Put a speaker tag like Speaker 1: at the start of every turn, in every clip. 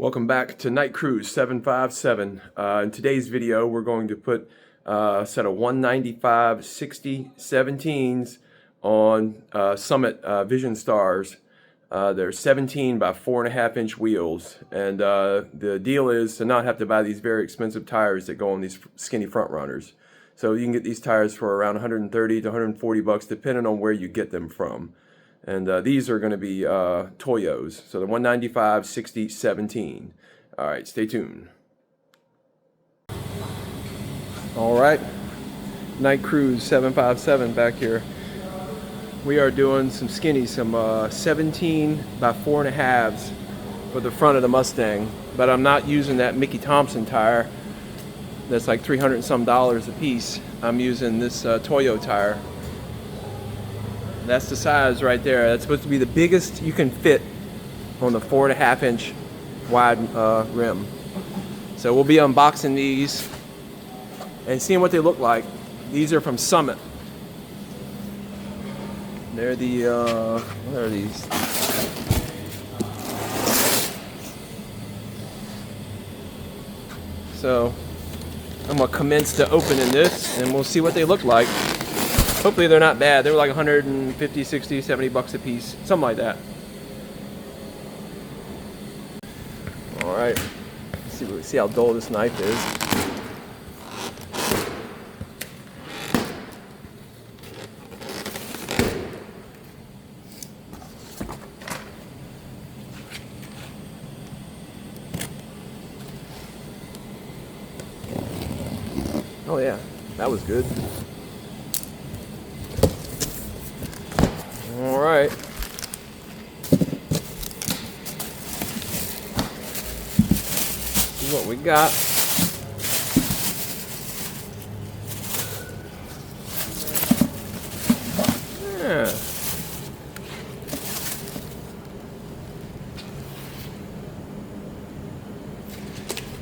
Speaker 1: Welcome back to Night Cruise 757. In today's video, we're going to put a set of 195 60 17s on Summit Vision Stars. They're 17 by 4.5 inch wheels, and the deal is to not have to buy these very expensive tires that go on these skinny front runners. So you can get these tires for around 130 to 140 bucks, depending on where you get them from. And these are going to be Toyos. So the 195 60 17. All right, stay tuned. All right, Night Cruise 757 back here. We are doing some skinny, some 17 by 4.5s for the front of the Mustang. But I'm not using that Mickey Thompson tire that's like $300 and some a piece. I'm using this Toyo tire. That's the size right there. That's supposed to be the biggest you can fit on the 4.5 inch wide rim. So we'll be unboxing these and seeing what they look like. These are from Summit. They're the, what are these? So I'm gonna commence to opening this and we'll see what they look like. Hopefully they're not bad. They were like 150, 60, 70 bucks a piece, something like that. All right, let's see how dull this knife is. Oh yeah, that was good. All right. See what we got. Yeah.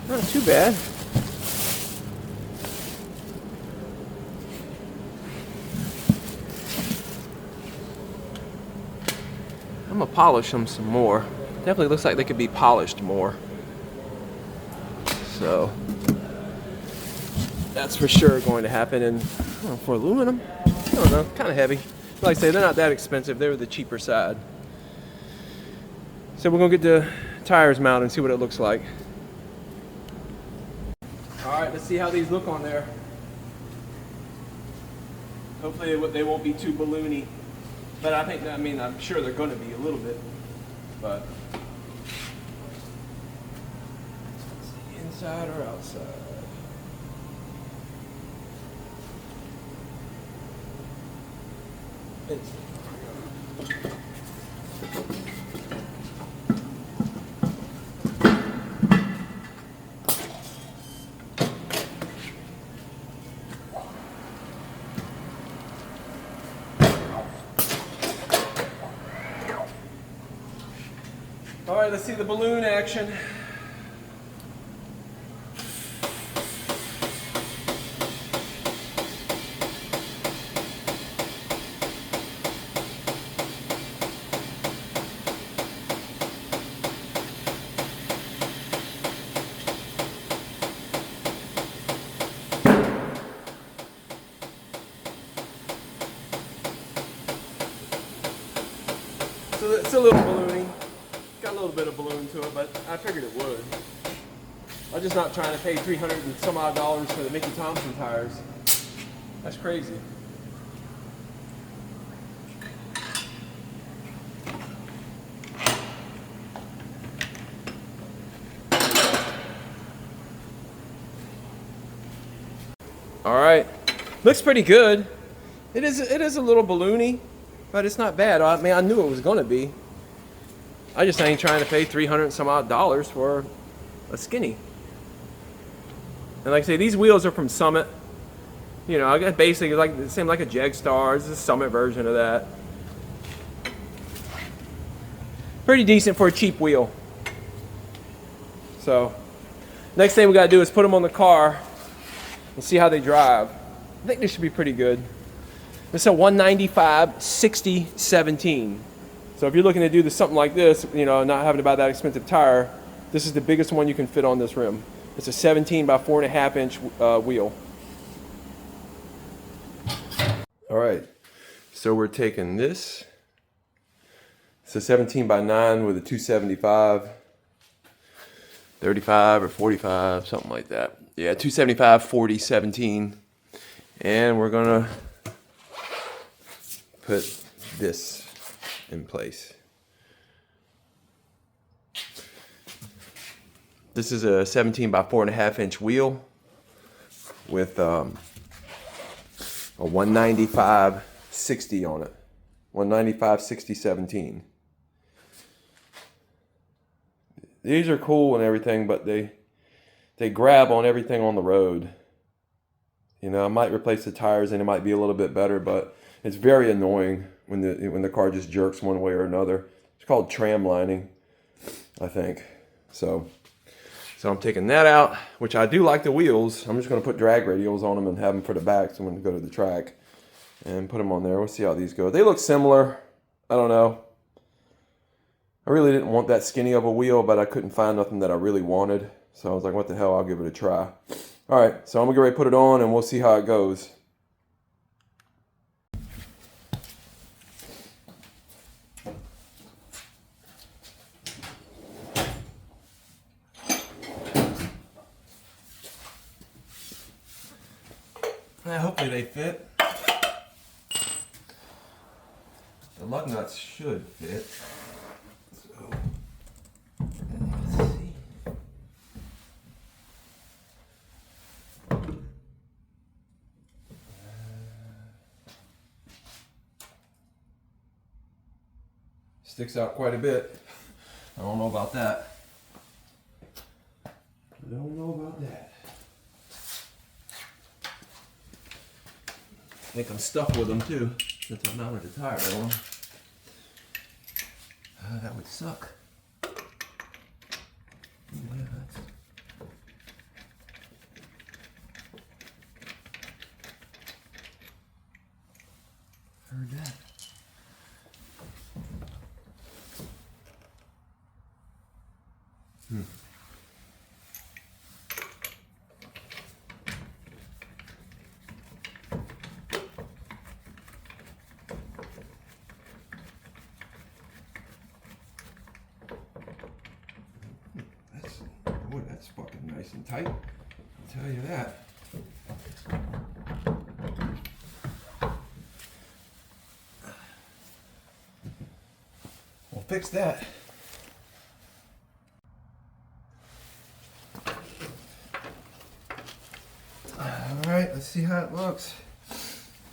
Speaker 1: Not too bad. I'm gonna polish them some more. Definitely looks like they could be polished more. So that's for sure going to happen. And for aluminum, I don't know, kind of heavy. Like I say, they're not that expensive. They're the cheaper side. So we're gonna get the tires mounted and see what it looks like. All right, let's see how these look on there. Hopefully they won't be too balloony. But I'm sure they're going to be a little bit, but inside or outside? All right, let's see the balloon action. So it's a little balloony. Got a little bit of balloon to it, but I figured it would. I'm just not trying to pay $300 and some odd for the Mickey Thompson tires. That's crazy. All right, looks pretty good. It is a little balloony, but it's not bad. I mean, I knew it was gonna be. I just ain't trying to pay $300 and some odd for a skinny. And like I say, these wheels are from Summit. You know, I got basically like the same like a Jag Star. It's a Summit version of that. Pretty decent for a cheap wheel. So, next thing we gotta do is put them on the car and see how they drive. I think they should be pretty good. It's a 195 60 17. So if you're looking to do something like this, you know, not having to buy that expensive tire, This is the biggest one you can fit on this rim. It's a 17 by 4.5 inch wheel. All right, so we're taking this. It's a 17 by 9 with a 275, 35 or 45, something like that. Yeah, 275, 40, 17. And we're gonna put this in place. This is a 17 by 4.5 inch wheel with a 195/60 on it. 195/60/17. These are cool and everything, but they grab on everything on the road. You know, I might replace the tires and it might be a little bit better, but it's very annoying when the car just jerks one way or another. It's called tram lining, I think. So I'm taking that out, which I do like the wheels. I'm just going to put drag radials on them and have them for the back so when we go to the track and put them on there. We'll see how these go. They look similar. I don't know. I really didn't want that skinny of a wheel, but I couldn't find nothing that I really wanted. So I was like, what the hell, I'll give it a try. All right, so I'm going to get ready to put it on and we'll see how it goes. Hopefully they fit. The lug nuts should fit. So, let's see. Sticks out quite a bit. I don't know about that. I don't know about that. I think I'm stuck with them too, since I mounted a tire on them. That would suck. Yeah, heard that. Boy, that's fucking nice and tight, I'll tell you that. We'll fix that. Alright, let's see how it looks.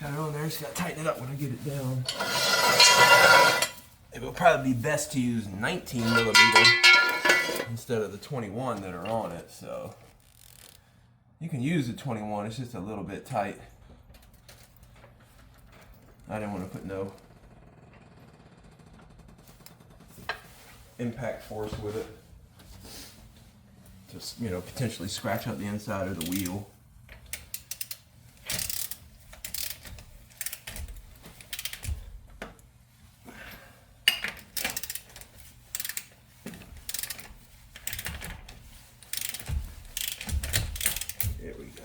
Speaker 1: Got it on there, just gotta tighten it up when I get it down. It will probably be best to use 19 millimeter instead of the 21 that are on it, so you can use the 21, it's just a little bit tight. I didn't want to put no impact force with it. Just, you know, potentially scratch up the inside of the wheel. There we go.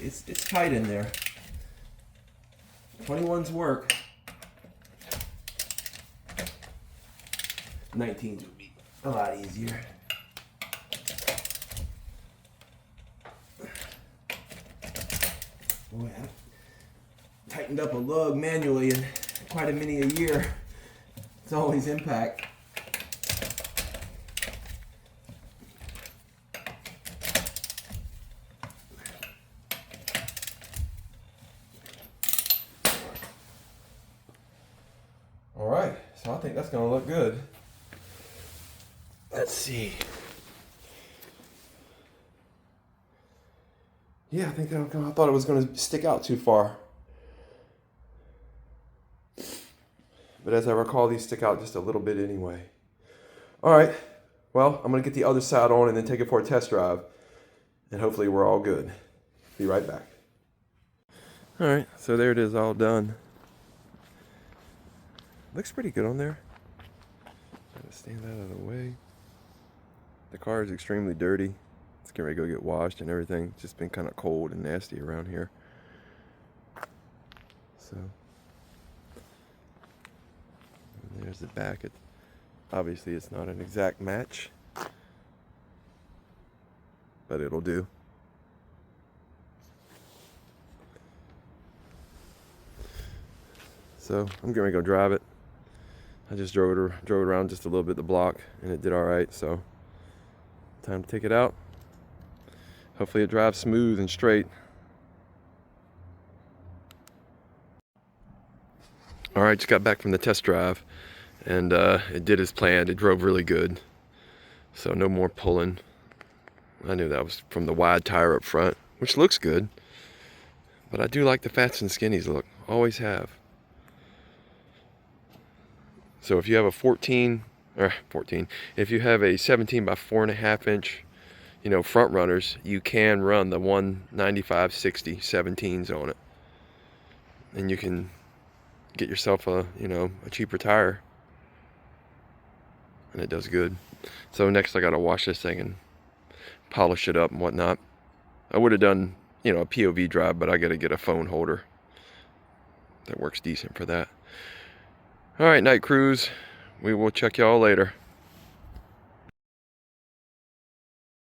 Speaker 1: It's tight in there. 21's work. 19's would be a lot easier. Boy, I've tightened up a lug manually in quite a many a year. It's always impact. All right, so I think that's gonna look good. Let's see. Yeah, I think that'll come. I thought it was gonna stick out too far. But as I recall, these stick out just a little bit anyway. All right, well, I'm gonna get the other side on and then take it for a test drive. And hopefully we're all good. Be right back. All right, so there it is, all done. Looks pretty good on there. Gotta stand out of the way. The car is extremely dirty. It's getting ready to go get washed and everything. It's just been kind of cold and nasty around here. So, and there's the back. Obviously, it's not an exact match, but it'll do. So I'm getting ready to go drive it. I just drove it around just a little bit the block, and it did all right. So time to take it out. Hopefully it drives smooth and straight. All right, just got back from the test drive, and it did as planned. It drove really good. So no more pulling. I knew that was from the wide tire up front, which looks good. But I do like the fats and skinnies look. Always have. So if you have a 14, if you have a 17 by 4.5 inch, front runners, you can run the 195/60 17s on it, and you can get yourself a cheaper tire, and it does good. So next I gotta wash this thing and polish it up and whatnot. I would have done a POV drive, but I gotta get a phone holder that works decent for that. All right, night cruise. We will check y'all later.